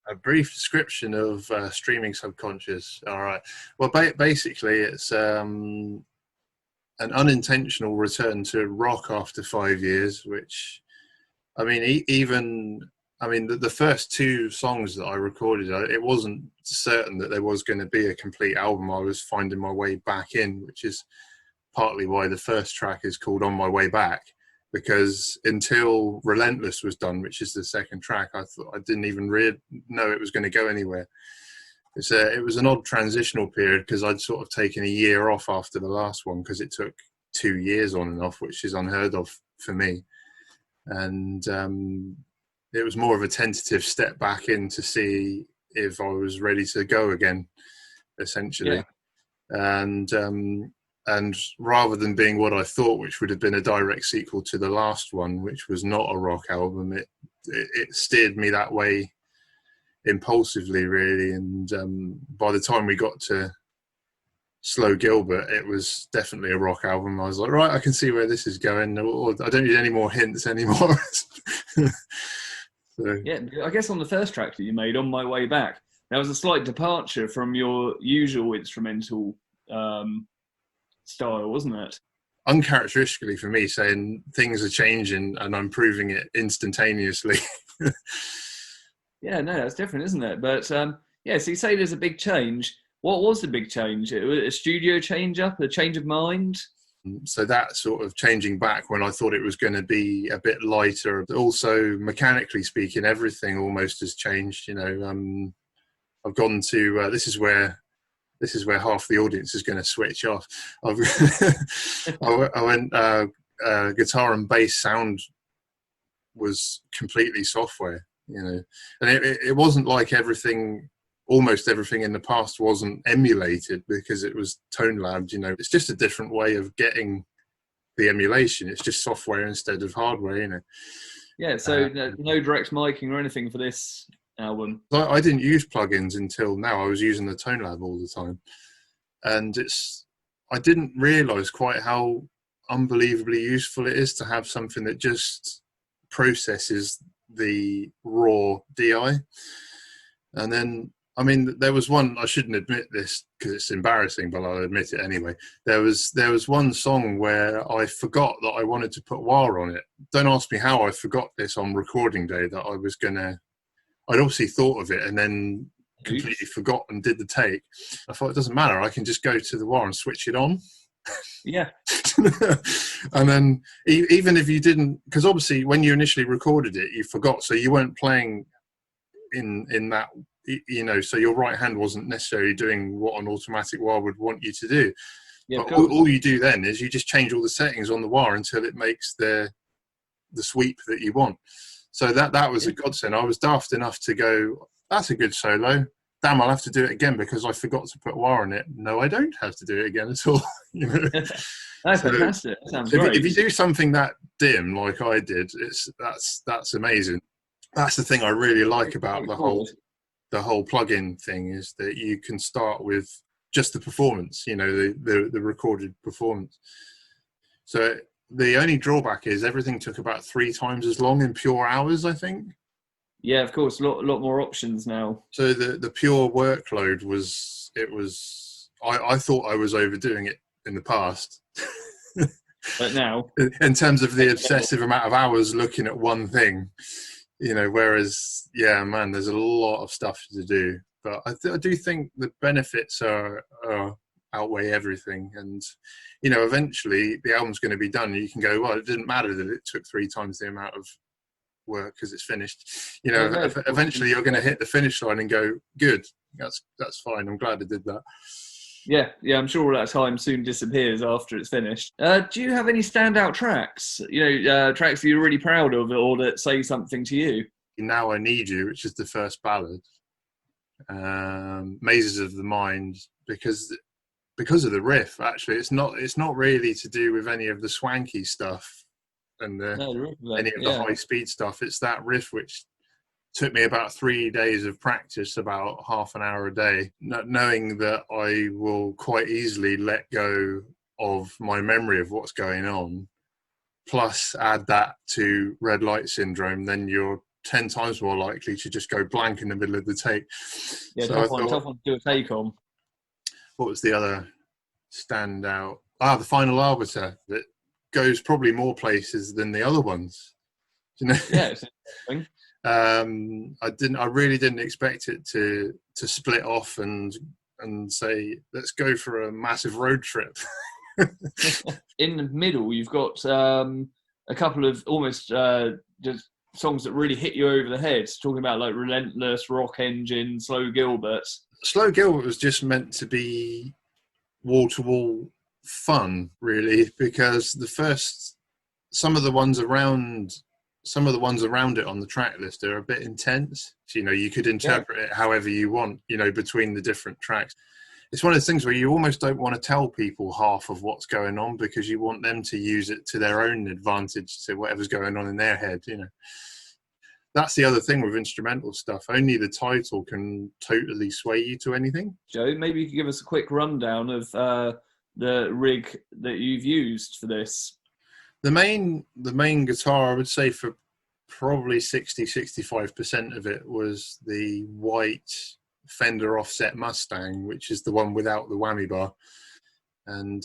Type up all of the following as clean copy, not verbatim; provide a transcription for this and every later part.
A brief description of streaming subconscious. All right. Well, basically, it's an unintentional return to rock after 5 years, which, I mean, even, I mean, the first two songs that I recorded, it wasn't certain that there was going to be a complete album. I was finding my way back in, which is partly why the first track is called On My Way Back, because until Relentless was done, which is the second track, I thought I didn't even know it was going to go anywhere. It was an odd transitional period because I'd sort of taken a year off after the last one because it took 2 years on and off, which is unheard of for me. And it was more of a tentative step back in to see if I was ready to go again, essentially. Yeah. And rather than being what I thought, which would have been a direct sequel to the last one, which was not a rock album, it steered me that way impulsively, really. And by the time we got to Slow Gilbert, it was definitely a rock album. I was like, right, I can see where this is going. Or I don't need any more hints anymore. So. Yeah, I guess on the first track that you made, On My Way Back, that was a slight departure from your usual instrumental style, wasn't it? Uncharacteristically for me, saying things are changing and I'm proving it instantaneously. Yeah, no, that's different, isn't it? But yeah, so you say there's a big change. What was the big change? It was a studio change up, a change of mind? So that sort of changing back when I thought it was going to be a bit lighter. Also, mechanically speaking, everything almost has changed. You know, I've gone to this is where half the audience is going to switch off. I went guitar and bass sound was completely software, you know, and it wasn't like almost everything in the past wasn't emulated because it was tone labbed. You know, it's just a different way of getting the emulation. It's just software instead of hardware, you know. Yeah, so no direct miking or anything for this album. I didn't use plugins until now. I was using the tone lab all the time, and I didn't realize quite how unbelievably useful it is to have something that just processes the raw DI. And then, I mean, there was one, I shouldn't admit this because it's embarrassing, but I'll admit it anyway. There was one song where I forgot that I wanted to put wah on it. Don't ask me how I forgot this on recording day, that I'd obviously thought of it and then completely forgot and did the take. I thought, it doesn't matter, I can just go to the wah and switch it on. Yeah. And then even if you didn't, because obviously when you initially recorded it, you forgot, so you weren't playing in that, you know, so your right hand wasn't necessarily doing what an automatic wah would want you to do. Yeah, but all you do then is you just change all the settings on the wah until it makes the sweep that you want. So that was a godsend. I was daft enough to go, that's a good solo. Damn, I'll have to do it again because I forgot to put wah on it. No, I don't have to do it again at all. You know? That's fantastic. That sounds great. If you do something that dim like I did, that's amazing. That's the thing I really like about the whole plugin thing, is that you can start with just the performance, you know, the recorded performance. So the only drawback is everything took about 3 times as long in pure hours, I think. Yeah, of course, a lot more options now. So the pure workload I thought I was overdoing it in the past. But now, in terms of the obsessive amount of hours looking at one thing, you know, whereas, yeah, man, there's a lot of stuff to do. But I do think the benefits outweigh everything. And, you know, eventually the album's going to be done. And you can go, well, it didn't matter that it took 3 times the amount of work because it's finished. You know, eventually you're going to hit the finish line and go, good, that's fine. I'm glad I did that. Yeah, I'm sure all that time soon disappears after it's finished. Do you have any standout tracks? You know, tracks that you're really proud of or that say something to you? Now I Need You, which is the first ballad. Mazes of the Mind, because of the riff. Actually, it's not really to do with any of the swanky stuff and any of the high speed stuff. It's that riff which took me about 3 days of practice, about half an hour a day, knowing that I will quite easily let go of my memory of what's going on, plus add that to red light syndrome, then you're 10 times more likely to just go blank in the middle of the take. Yeah, So tough one to do a take on. What was the other standout? The Final Arbiter, that goes probably more places than the other ones. You know? Yeah, it's interesting. I really didn't expect it to split off and say, let's go for a massive road trip. In the middle, you've got a couple of almost just songs that really hit you over the head, talking about like Relentless, Rock Engine, Slow Gilbert. Slow Gilbert was just meant to be wall-to-wall fun, really, because some of the ones around it on the track list are a bit intense. So, you could interpret it however you want, between the different tracks. It's one of those things where you almost don't want to tell people half of what's going on, because you want them to use it to their own advantage, to whatever's going on in their head, That's the other thing with instrumental stuff. Only the title can totally sway you to anything. Joe, maybe you could give us a quick rundown of the rig that you've used for this. The main guitar, I would say, for probably 60-65% of it was the white Fender offset Mustang, which is the one without the whammy bar. And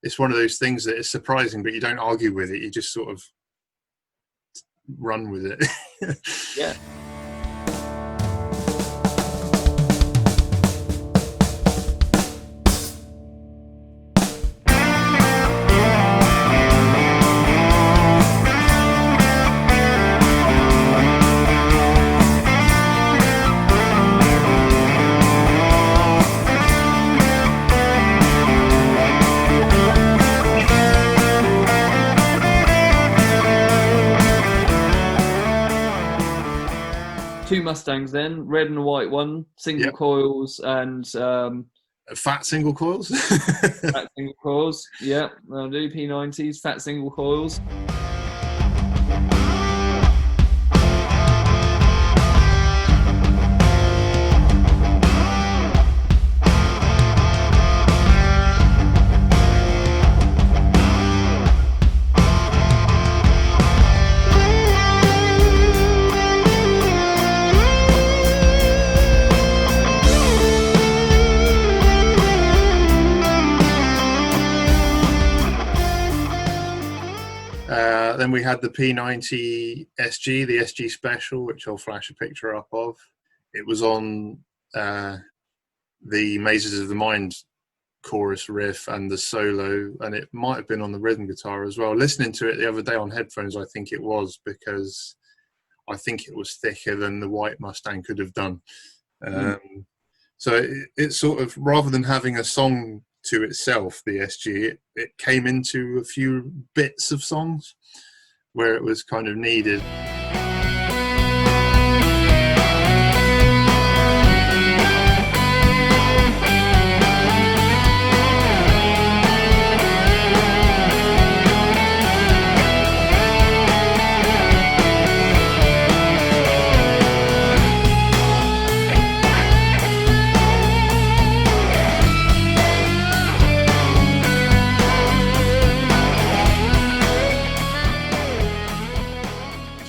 it's one of those things that is surprising, but you don't argue with it. You just sort of run with it. Yeah. Two Mustangs then, red and a white one, single coils and fat single coils. Fat single coils, yeah, I'll do P90s, fat single coils. Then we had the P90 SG, the SG Special, which I'll flash a picture up of. It was on the Mazes of the Mind chorus riff and the solo, and it might have been on the rhythm guitar as well. Listening to it the other day on headphones, I think it was, because I think it was thicker than the white Mustang could have done. So it sort of, rather than having a song to itself, the SG, it came into a few bits of songs where it was kind of needed.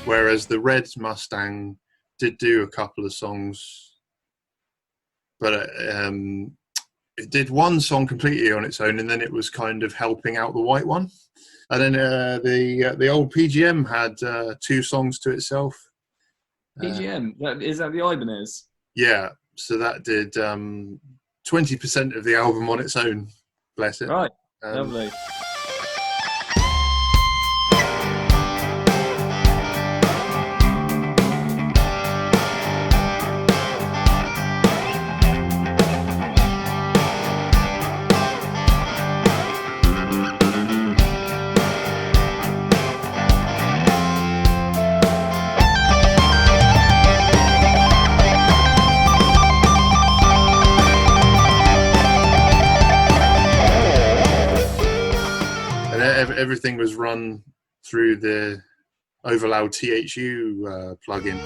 Whereas the red Mustang did do a couple of songs, but it did one song completely on its own, and then it was kind of helping out the white one. And then the old PGM had 2 songs to itself. PGM, is that the Ibanez? Yeah, so that did 20% of the album on its own. Bless it. Right, lovely. Everything was run through the Overloud THU plugin.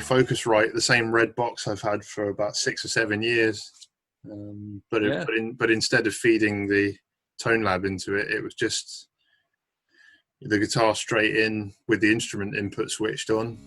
Focusrite, the same red box I've had for about 6 or 7 years. But instead of feeding the Tone Lab into it, it was just the guitar straight in with the instrument input switched on.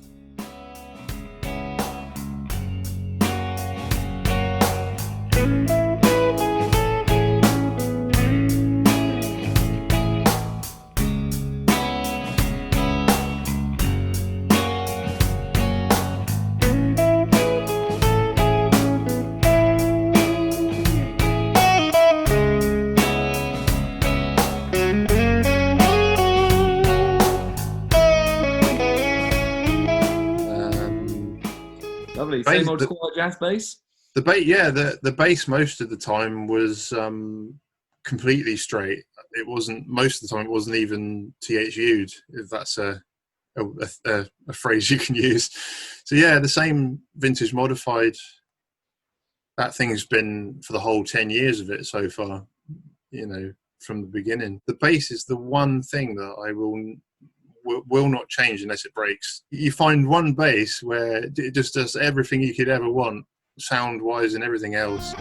Lovely. Same old quiet jazz bass? The bass most of the time was completely straight. It wasn't, most of the time it wasn't even THU'd, if that's a phrase you can use. So yeah, the same vintage modified. That thing's been for the whole 10 years of it so far, you know, from the beginning. The bass is the one thing that I will not change unless it breaks. You find one bass where it just does everything you could ever want, sound wise and everything else.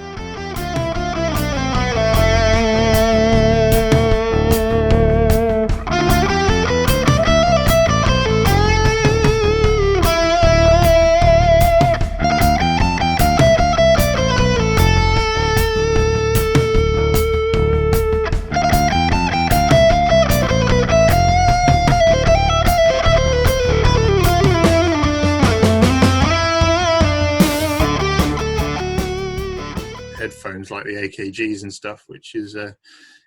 Headphones like the AKGs and stuff, which is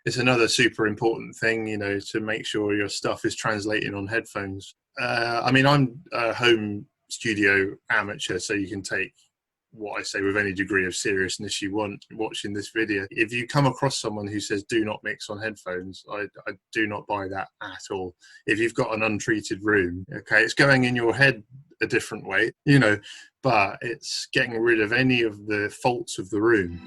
it's another super important thing, you know, to make sure your stuff is translating on headphones. I mean, I'm a home studio amateur, so you can take what I say with any degree of seriousness you want watching this video. If you come across someone who says do not mix on headphones, I do not buy that at all. If you've got an untreated room, okay, it's going in your head a different way, you know, but it's getting rid of any of the faults of the room.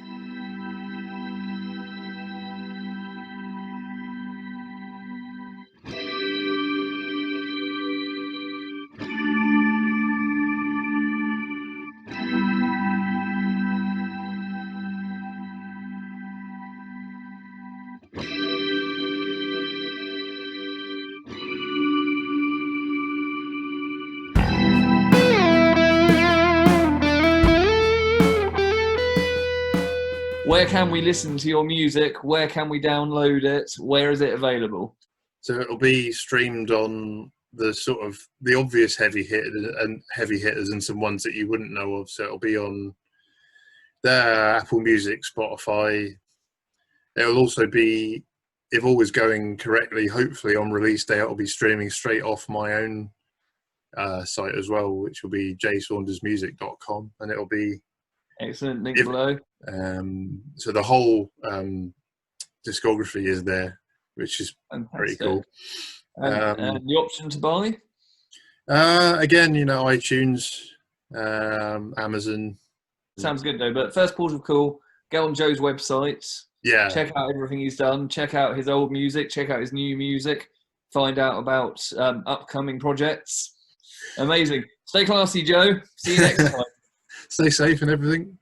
Where can we listen to your music? Where can we download it? Where is it available? So it'll be streamed on the sort of the obvious heavy hitters and some ones that you wouldn't know of. So it'll be on there, Apple Music, Spotify. It'll also be, if all is going correctly, hopefully on release day, it'll be streaming straight off my own site as well, which will be jsaundersmusic.com, and it'll be excellent. Link below. So the whole discography is there, which is pretty cool. And the option to buy? Again, you know, iTunes, Amazon. Sounds good though. But first port of call, go on Joe's website. Yeah. Check out everything he's done. Check out his old music. Check out his new music. Find out about upcoming projects. Amazing. Stay classy, Joe. See you next time. Stay safe and everything.